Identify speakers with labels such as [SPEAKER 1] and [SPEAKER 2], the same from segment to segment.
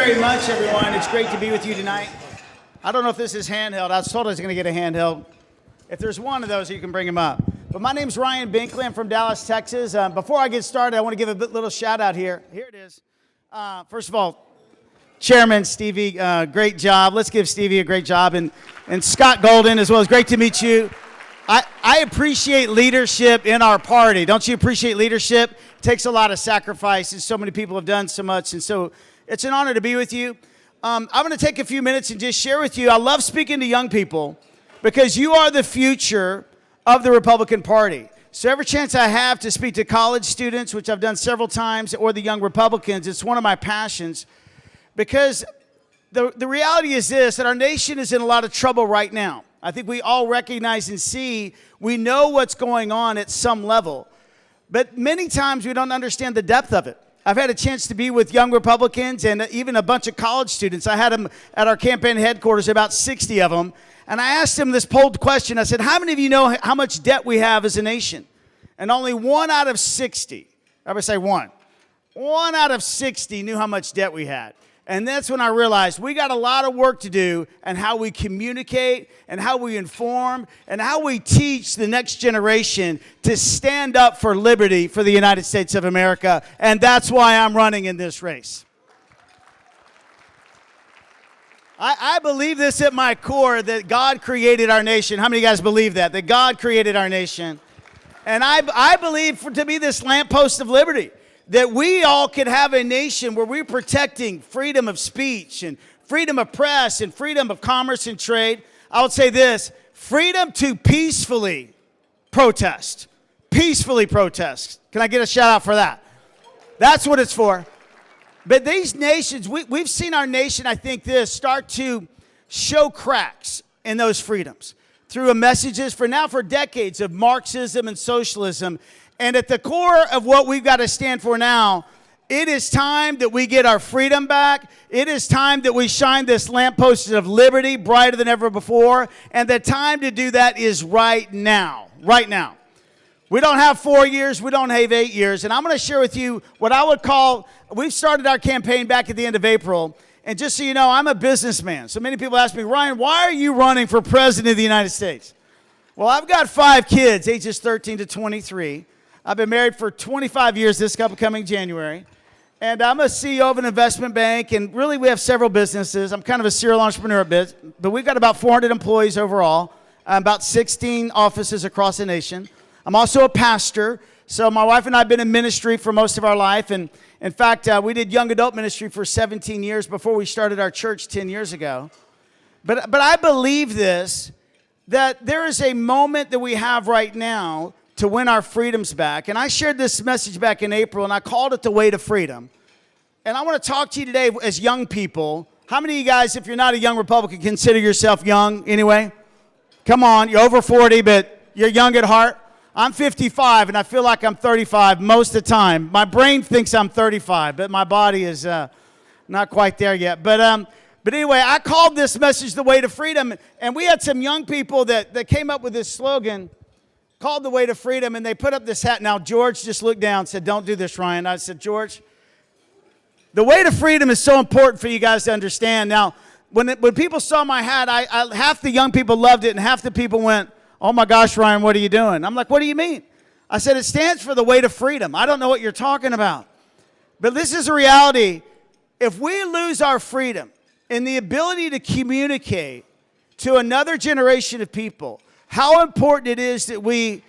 [SPEAKER 1] very much, everyone. It's great to be with you tonight. I don't know if this is handheld. I was told I was going to get a handheld. If there's one of those, you can bring them up. But my name's Ryan Binkley. I'm from Dallas, Texas. Before I get started, I want to give a little shout out here. Here it is. First of all, Chairman Stevie, great job. Let's give Stevie a great job. And Scott Golden as well. It's great to meet you. I appreciate leadership in our party. Don't you appreciate leadership? It takes a lot of sacrifice, and so many people have done so much. And so it's an honor to be with you. I'm going to take a few minutes and just share with you. I love speaking to young people because you are the future of the Republican Party. So every chance I have to speak to college students, which I've done several times, or the young Republicans, it's one of my passions. Because the reality is this, that our nation is in a lot of trouble right now. I think we all recognize and see, we know what's going on at some level. But many times we don't understand the depth of it. I've had a chance to be with young Republicans and even a bunch of college students. I had them at our campaign headquarters, about 60 of them. And I asked them this polled question. I said, how many of you know how much debt we have as a nation? And only 1 out of 60, everybody say one. 1 out of 60 knew how much debt we had. And that's when I realized we got a lot of work to do and how we communicate and how we inform and how we teach the next generation to stand up for liberty for the United States of America. And that's why I'm running in this race. I believe this at my core, that God created our nation. How many of you guys believe that? That God created our nation. And I believe to be this lamppost of liberty, that we all could have a nation where we're protecting freedom of speech and freedom of press and freedom of commerce and trade. I would say this, freedom to peacefully protest. Peacefully protest. Can I get a shout out for that? That's what it's for. But these nations, we've seen our nation, I think start to show cracks in those freedoms through messages for decades of Marxism and socialism. And at the core of what we've got to stand for now, it is time that we get our freedom back. It is time that we shine this lamppost of liberty brighter than ever before. And the time to do that is right now. Right now. We don't have 4 years. We don't have 8 years. And I'm going to share with you what I would call, we've started our campaign back at the end of April. And just so you know, I'm a businessman. So many people ask me, Ryan, why are you running for president of the United States? Well, I've got 5 kids, ages 13 to 23. I've been married for 25 years this coming January. And I'm a CEO of an investment bank. And really, we have several businesses. I'm kind of a serial entrepreneur a bit. But we've got about 400 employees overall, about 16 offices across the nation. I'm also a pastor. So my wife and I have been in ministry for most of our life. And in fact, we did young adult ministry for 17 years before we started our church 10 years ago. But I believe this, that there is a moment that we have right now to win our freedoms back. And I shared this message back in April, and I called it the way to freedom. And I want to talk to you today as young people. How many of you guys, if you're not a young Republican, consider yourself young anyway? Come on, you're over 40, but you're young at heart. I'm 55, and I feel like I'm 35 most of the time. My brain thinks I'm 35, but my body is not quite there yet. But anyway, I called this message the way to freedom, and we had some young people that came up with this slogan, called the way to freedom, and they put up this hat. Now, George just looked down and said, don't do this, Ryan. I said, George, the way to freedom is so important for you guys to understand. Now, when people saw my hat, half the young people loved it, and half the people went, oh my gosh, Ryan, what are you doing? I'm like, what do you mean? I said, it stands for the way to freedom. I don't know what you're talking about. But this is a reality. If we lose our freedom and the ability to communicate to another generation of people how important it is that we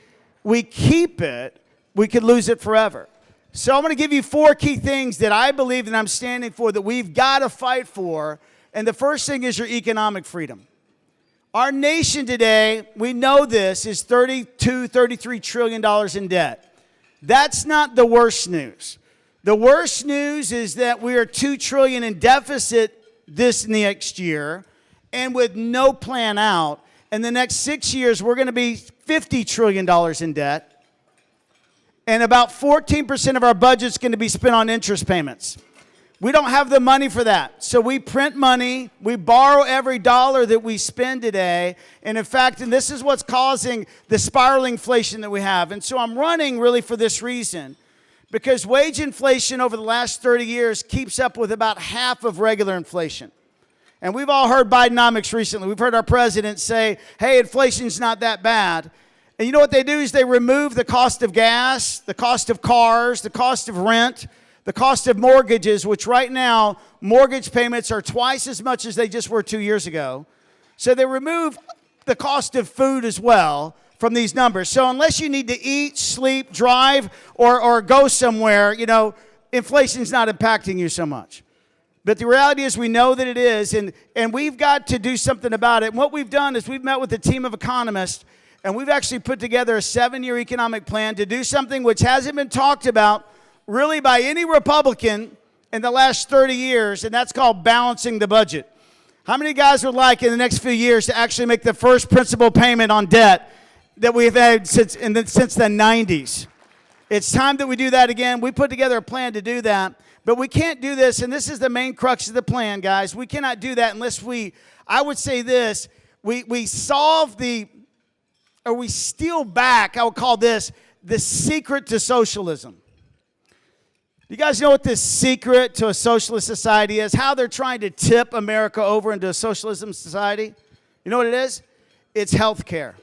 [SPEAKER 1] keep it, we could lose it forever. So I'm going to give you 4 key things that I believe that I'm standing for, that we've got to fight for. And the first thing is your economic freedom. Our nation today, we know this, is $33 trillion in debt. That's not the worst news. The worst news is that we are $2 trillion in deficit this next year, and with no plan out, in the next 6 years, we're going to be $50 trillion in debt, and about 14% of our budget is going to be spent on interest payments. We don't have the money for that. So we print money, we borrow every dollar that we spend today. And in fact, and this is what's causing the spiraling inflation that we have. And so I'm running really for this reason. Because wage inflation over the last 30 years keeps up with about half of regular inflation. And we've all heard Bidenomics recently. We've heard our president say, hey, inflation's not that bad. And you know what they do is they remove the cost of gas, the cost of cars, the cost of rent, the cost of mortgages, which right now, mortgage payments are twice as much as they just were 2 years ago. So they remove the cost of food as well from these numbers. So unless you need to eat, sleep, drive, or go somewhere, you know, inflation's not impacting you so much. But the reality is we know that it is, and we've got to do something about it. And what we've done is we've met with a team of economists, and we've actually put together a 7-year economic plan to do something which hasn't been talked about really by any Republican in the last 30 years, and that's called balancing the budget. How many guys would like in the next few years to actually make the first principal payment on debt that we've had since the 90s? It's time that we do that again. We put together a plan to do that. But we can't do this, and this is the main crux of the plan, guys. We cannot do that unless I would say this, we solve we steal back, I would call this, the secret to socialism. You guys know what this secret to a socialist society is? How they're trying to tip America over into a socialism society? You know what it is? It's health care.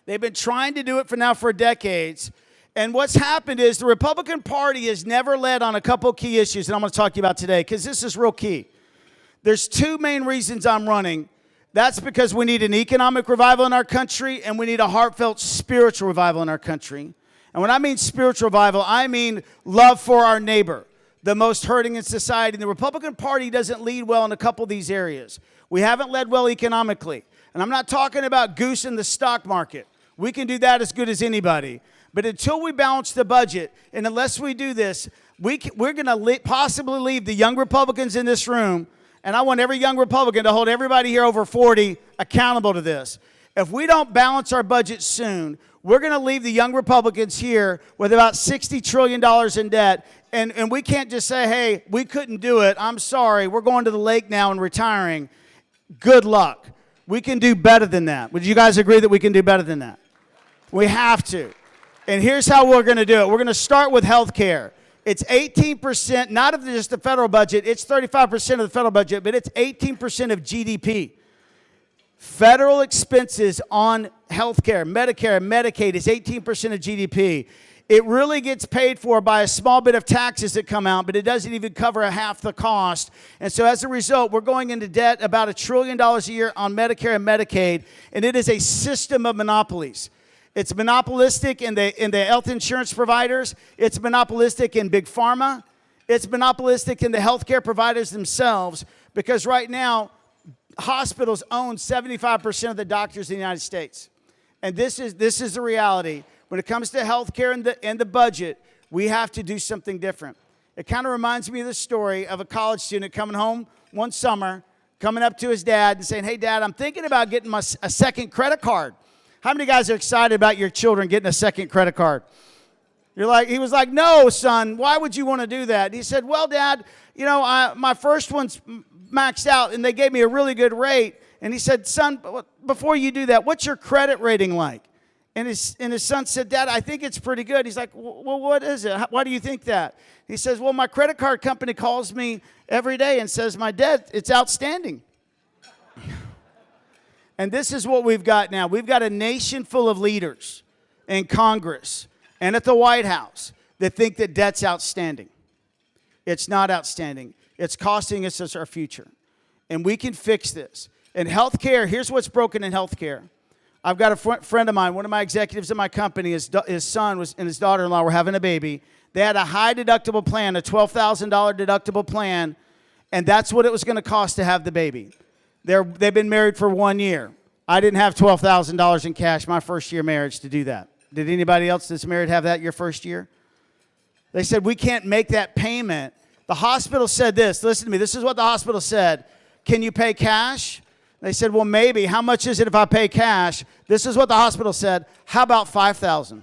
[SPEAKER 1] They've been trying to do it for decades. And what's happened is the Republican Party has never led on a couple key issues that I'm going to talk to you about today, because this is real key. There's two main reasons I'm running. That's because we need an economic revival in our country, and we need a heartfelt spiritual revival in our country. And when I mean spiritual revival, I mean love for our neighbor, the most hurting in society. And the Republican Party doesn't lead well in a couple of these areas. We haven't led well economically. And I'm not talking about goosing the stock market. We can do that as good as anybody. But until we balance the budget, and unless we do this, we're going to possibly leave the young Republicans in this room, and I want every young Republican to hold everybody here over 40 accountable to this. If we don't balance our budget soon, we're going to leave the young Republicans here with about $60 trillion in debt, and we can't just say, hey, we couldn't do it. I'm sorry. We're going to the lake now and retiring. Good luck. We can do better than that. Would you guys agree that we can do better than that? We have to. And here's how we're going to do it. We're going to start with health care. It's 18%, not of just the federal budget. It's 35% of the federal budget, but it's 18% of GDP. Federal expenses on health care, Medicare, and Medicaid is 18% of GDP. It really gets paid for by a small bit of taxes that come out, but it doesn't even cover half the cost. And so as a result, we're going into debt about $1 trillion a year on Medicare and Medicaid, and it is a system of monopolies. It's monopolistic in the health insurance providers. It's monopolistic in big pharma. It's monopolistic in the healthcare providers themselves, because right now, hospitals own 75% of the doctors in the United States. And this is the reality. When it comes to healthcare and the budget, we have to do something different. It kind of reminds me of the story of a college student coming home one summer, coming up to his dad and saying, hey, Dad, I'm thinking about getting a second credit card. How many guys are excited about your children getting a second credit card? He was like, no, son, why would you want to do that? And he said, well, Dad, you know, my first one's maxed out, and they gave me a really good rate. And he said, son, before you do that, what's your credit rating like? And his son said, Dad, I think it's pretty good. He's like, well, what is it? Why do you think that? He says, well, my credit card company calls me every day and says my debt, it's outstanding. And this is what we've got now. We've got a nation full of leaders in Congress and at the White House that think that debt's outstanding. It's not outstanding. It's costing us our future. And we can fix this. In healthcare, here's what's broken in healthcare. I've got a friend of mine, one of my executives in my company, his son and his daughter-in-law were having a baby. They had a high deductible plan, a $12,000 deductible plan, and that's what it was going to cost to have the baby. They've been married for 1 year. I didn't have $12,000 in cash my first year marriage to do that. Did anybody else that's married have that your first year? They said, we can't make that payment. The hospital said this. Listen to me. This is what the hospital said. Can you pay cash? They said, well, maybe. How much is it if I pay cash? This is what the hospital said. How about $5,000?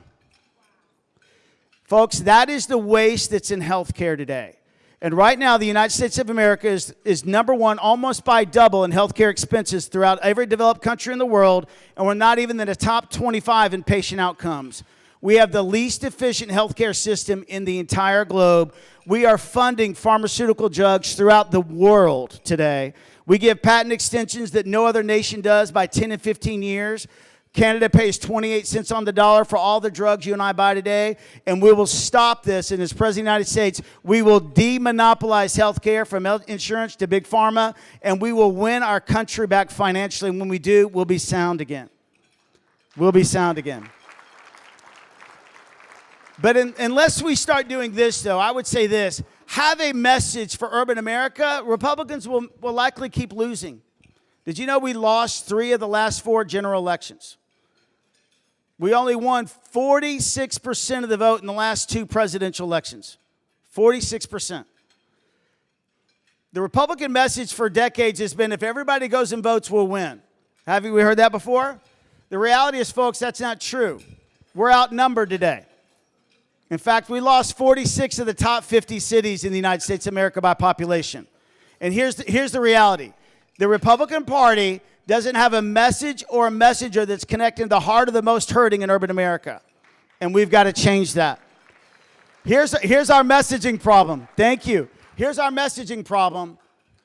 [SPEAKER 1] Folks, that is the waste that's in healthcare today. And right now, the United States of America is number one, almost by double in healthcare expenses throughout every developed country in the world, and we're not even in the top 25 in patient outcomes. We have the least efficient healthcare system in the entire globe. We are funding pharmaceutical drugs throughout the world today. We give patent extensions that no other nation does by 10 and 15 years. Canada pays 28 cents on the dollar for all the drugs you and I buy today, and we will stop this. And as President of the United States, we will demonopolize health care from insurance to big pharma, and we will win our country back financially. And when we do, we'll be sound again. We'll be sound again. But unless we start doing this, though, I would say this. Have a message for urban America. Republicans will likely keep losing. Did you know we lost 3 of the last 4 general elections? We only won 46% of the vote in the last 2 presidential elections. 46%. The Republican message for decades has been, if everybody goes and votes, we'll win. Have we heard that before? The reality is, folks, that's not true. We're outnumbered today. In fact, we lost 46 of the top 50 cities in the United States of America by population. And here's the reality. The Republican Party doesn't have a message or a messenger that's connecting the heart of the most hurting in urban America. And we've got to change that. Here's our messaging problem. Thank you. Here's our messaging problem.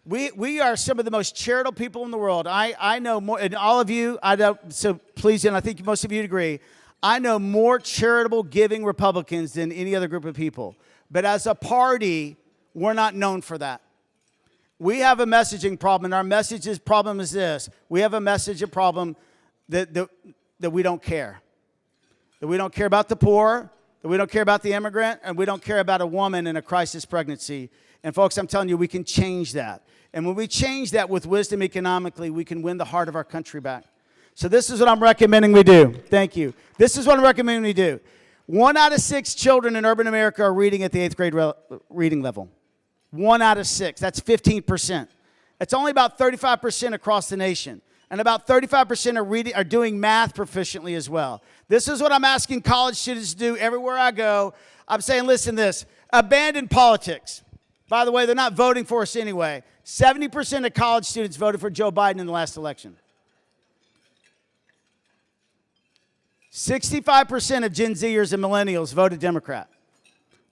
[SPEAKER 1] We are some of the most charitable people in the world. I know more, and all of you, I know, so please, and I think most of you agree, I know more charitable giving Republicans than any other group of people. But as a party, we're not known for that. We have a messaging problem, and our problem is this. We have a messaging problem that we don't care. That we don't care about the poor, that we don't care about the immigrant, and we don't care about a woman in a crisis pregnancy. And folks, I'm telling you, we can change that. And when we change that with wisdom economically, we can win the heart of our country back. So this is what I'm recommending we do. Thank you. This is what I'm recommending we do. 1 out of 6 children in urban America are reading at the 8th grade reading level. 1 out of 6. That's 15%. It's only about 35% across the nation. And about 35% are doing math proficiently as well. This is what I'm asking college students to do everywhere I go. I'm saying, listen to this. Abandon politics. By the way, they're not voting for us anyway. 70% of college students voted for Joe Biden in the last election. 65% of Gen Zers and millennials voted Democrat.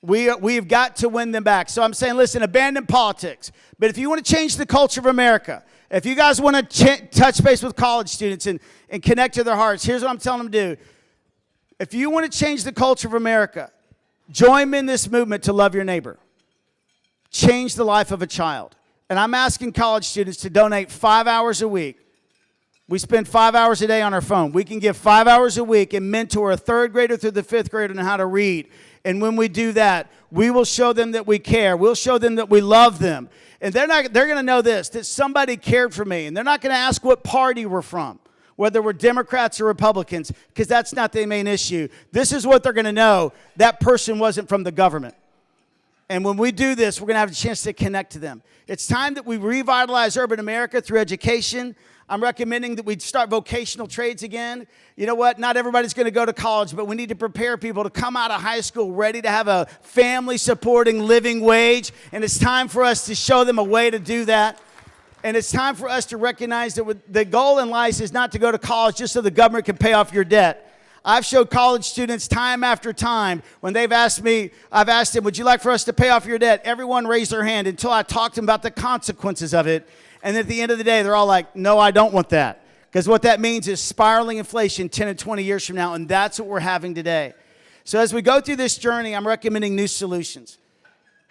[SPEAKER 1] We've got to win them back. So I'm saying, listen, abandon politics. But if you want to change the culture of America, if you guys want to touch base with college students and connect to their hearts, here's what I'm telling them to do. If you want to change the culture of America, join me in this movement to love your neighbor. Change the life of a child. And I'm asking college students to donate 5 hours a week. We spend 5 hours a day on our phone. We can give 5 hours a week and mentor a 3rd grader through the 5th grader on how to read. And when we do that, we will show them that we care. We'll show them that we love them. And they're going to know this, that somebody cared for me. And they're not going to ask what party we're from, whether we're Democrats or Republicans, because that's not the main issue. This is what they're going to know. That person wasn't from the government. And when we do this, we're going to have a chance to connect to them. It's time that we revitalize urban America through education. I'm recommending that we start vocational trades again. You know what? Not everybody's going to go to college, but we need to prepare people to come out of high school ready to have a family-supporting living wage. And it's time for us to show them a way to do that. And it's time for us to recognize that the goal in life is not to go to college just so the government can pay off your debt. I've showed college students time after time when they've asked me, I've asked them, would you like for us to pay off your debt? Everyone raised their hand until I talked to them about the consequences of it. And at the end of the day, they're all like, no, I don't want that. Because what that means is spiraling inflation 10 and 20 years from now, and that's what we're having today. So as we go through this journey, I'm recommending new solutions.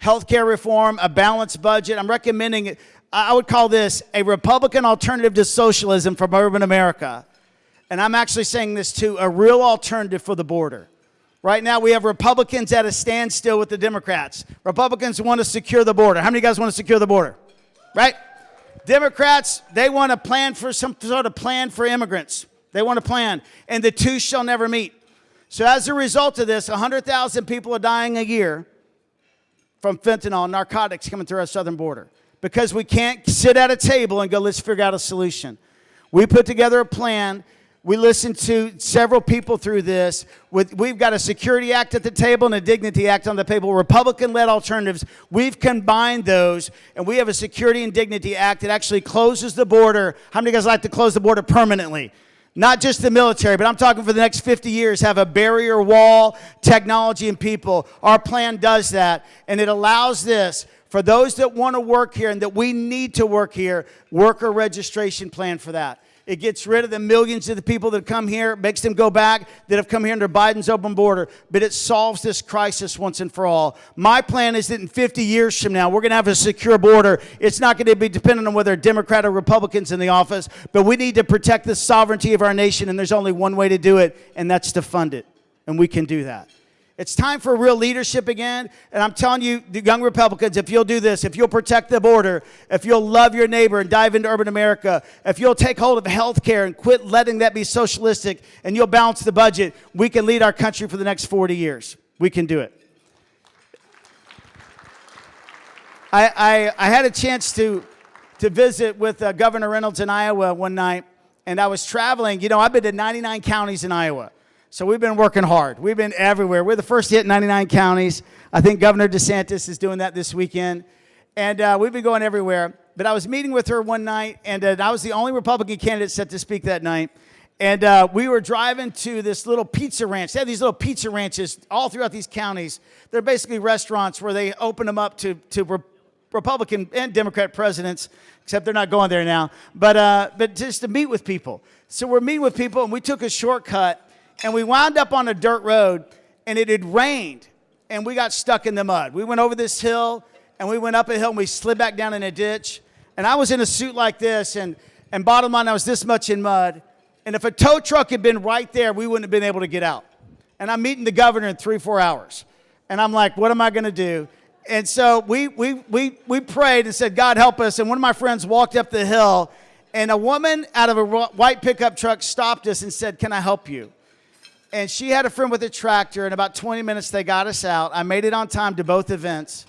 [SPEAKER 1] Healthcare reform, a balanced budget. I'm recommending, I would call this a Republican alternative to socialism from urban America. And I'm actually saying this too, a real alternative for the border. Right now, we have Republicans at a standstill with the Democrats. Republicans want to secure the border. How many of you guys want to secure the border? Right? Democrats, they want to plan for some sort of plan for immigrants. They want to plan, and the two shall never meet. So as a result of this, 100,000 people are dying a year from fentanyl and narcotics coming through our southern border because we can't sit at a table and go, let's figure out a solution. We put together a plan. We listened to several people through this. We've got a Security Act at the table and a Dignity Act on the table, Republican-led alternatives. We've combined those, and we have a Security and Dignity Act that actually closes the border. How many of you guys like to close the border permanently? Not just the military, but I'm talking for the next 50 years, have a barrier wall, technology, and people. Our plan does that, and it allows this for those that want to work here and that we need to work here, worker registration plan for that. It gets rid of the millions of the people that come here, makes them go back that have come here under Biden's open border, but it solves this crisis once and for all. My plan is that in 50 years from now, we're going to have a secure border. It's not going to be dependent on whether Democrat or Republicans in the office, but we need to protect the sovereignty of our nation, and there's only one way to do it, and that's to fund it, and we can do that. It's time for real leadership again. And I'm telling you, the young Republicans, if you'll do this, if you'll protect the border, if you'll love your neighbor and dive into urban America, if you'll take hold of health care and quit letting that be socialistic, and you'll balance the budget, we can lead our country for the next 40 years. We can do it. I had a chance to visit with Governor Reynolds in Iowa one night, and I was traveling. You know, I've been to 99 counties in Iowa. So we've been working hard. We've been everywhere. We're the first to hit 99 counties. I think Governor DeSantis is doing that this weekend. And we've been going everywhere. But I was meeting with her one night, and I was the only Republican candidate set to speak that night. And we were driving to this little pizza ranch. They have these little pizza ranches all throughout these counties. They're basically restaurants where they open them up to Republican and Democrat presidents, except they're not going there now. But just to meet with people. So we're meeting with people, and we took a shortcut. And we wound up on a dirt road, and it had rained, and we got stuck in the mud. We went over this hill, and we went up a hill, and we slid back down in a ditch. And I was in a suit like this, and bottom line, I was this much in mud. And if a tow truck had been right there, we wouldn't have been able to get out. And I'm meeting the governor in 3-4 hours. And I'm like, what am I going to do? And so we prayed and said, God, help us. And one of my friends walked up the hill, and a woman out of a white pickup truck stopped us and said, can I help you? And she had a friend with a tractor. In about 20 minutes, they got us out. I made it on time to both events.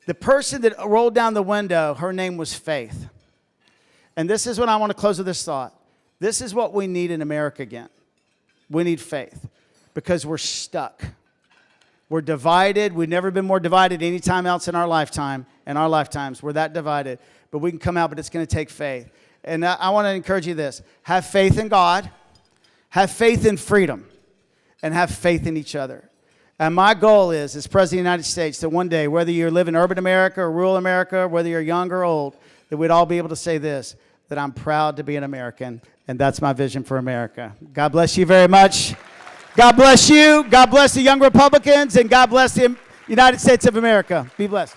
[SPEAKER 1] The person that rolled down the window, her name was Faith. And this is what I want to close with this thought. This is what we need in America again. We need faith because we're stuck. We're divided. We've never been more divided any time else in our lifetime. In our lifetimes, we're that divided. But we can come out, but it's going to take faith. And I want to encourage you this. Have faith in God. Have faith in freedom, and have faith in each other. And my goal is, as President of the United States, that one day, whether you live in urban America or rural America, whether you're young or old, that we'd all be able to say this, that I'm proud to be an American, and that's my vision for America. God bless you very much. God bless you. God bless the young Republicans, and God bless the United States of America. Be blessed.